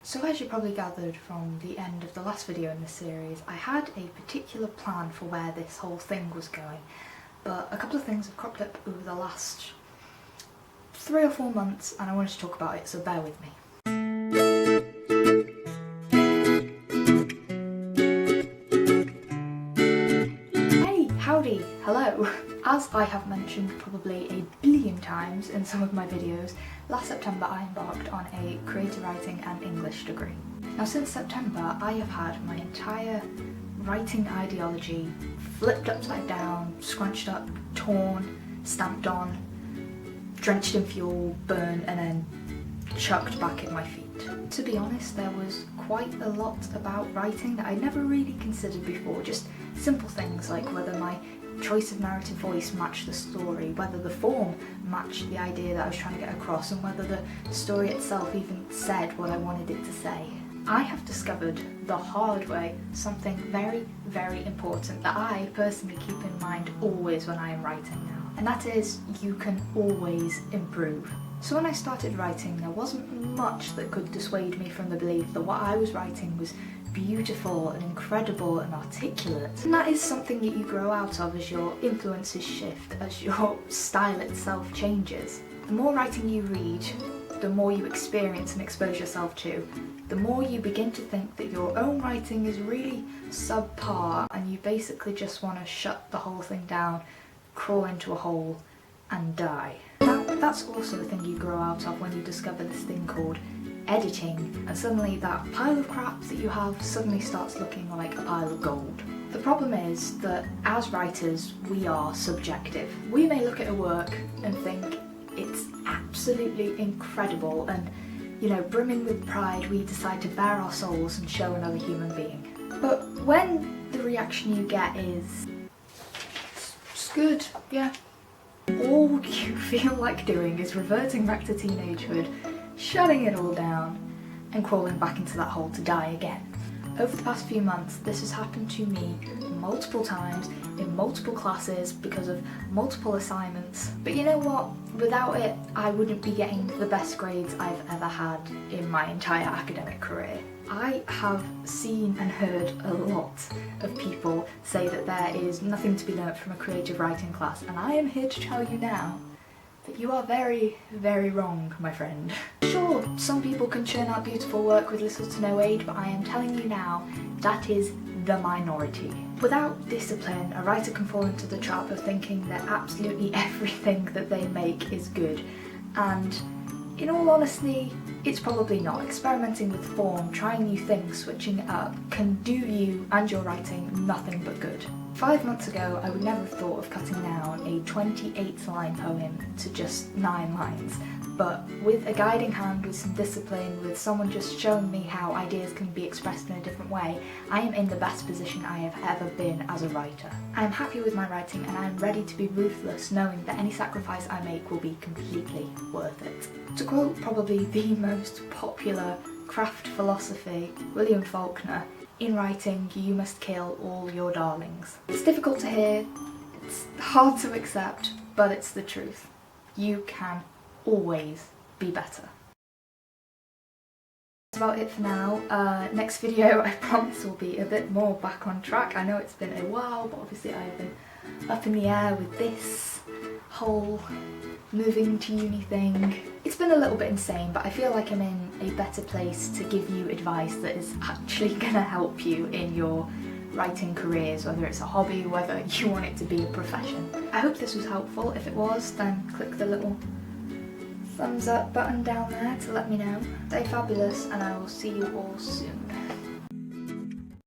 So as you probably gathered from the end of the last video in this series, I had a particular plan for where this whole thing was going, but a couple of things have cropped up over the last 3 or 4 months and I wanted to talk about it, so bear with me. Hey, howdy, hello! As I have mentioned probably a billion times in some of my videos, last September I embarked on a creative writing and English degree. Now since September I have had my entire writing ideology flipped upside down, scrunched up, torn, stamped on, drenched in fuel, burned and then chucked back at my feet. To be honest, there was quite a lot about writing that I never really considered before, just simple things like whether my choice of narrative voice matched the story, whether the form matched the idea that I was trying to get across, and whether the story itself even said what I wanted it to say. I have discovered the hard way something very, very important that I personally keep in mind always when I am writing now, and that is you can always improve. So when I started writing, there wasn't much that could dissuade me from the belief that what I was writing was beautiful and incredible and articulate. And that is something that you grow out of as your influences shift, as your style itself changes. The more writing you read, the more you experience and expose yourself to, the more you begin to think that your own writing is really subpar and you basically just want to shut the whole thing down, crawl into a hole and die. Now that's also the thing you grow out of when you discover this thing called editing, and suddenly that pile of crap that you have suddenly starts looking like a pile of gold. The problem is that as writers we are subjective. We may look at a work and think it's absolutely incredible and, you know, brimming with pride we decide to bare our souls and show another human being. But when the reaction you get is, it's good, yeah, all you feel like doing is reverting back to teenagehood, shutting it all down and crawling back into that hole to die again. Over the past few months this has happened to me multiple times in multiple classes because of multiple assignments, but you know what, without it I wouldn't be getting the best grades I've ever had in my entire academic career. I have seen and heard a lot of people say that there is nothing to be learnt from a creative writing class, and I am here to tell you now that you are very, very wrong, my friend. Sure, some people can churn out beautiful work with little to no aid, but I am telling you now, that is the minority. Without discipline, a writer can fall into the trap of thinking that absolutely everything that they make is good, and in all honesty, it's probably not. Experimenting with form, trying new things, switching it up can do you and your writing nothing but good. 5 months ago I would never have thought of cutting down a 28-line poem to just 9 lines, but with a guiding hand, with some discipline, with someone just showing me how ideas can be expressed in a different way, I am in the best position I have ever been as a writer. I am happy with my writing and I am ready to be ruthless, knowing that any sacrifice I make will be completely worth it. To quote probably the most popular craft philosophy, William Faulkner, in writing you must kill all your darlings. It's difficult to hear, it's hard to accept, but it's the truth. You can always be better. That's about it for now. Next video I promise will be a bit more back on track. I know it's been a while, but obviously I've been up in the air with this whole moving to uni thing. It's been a little bit insane, but I feel like I'm in a better place to give you advice that is actually gonna help you in your writing careers, whether it's a hobby, whether you want it to be a profession. I hope this was helpful. If it was, then click the little thumbs up button down there to let me know. Stay fabulous and I will see you all soon.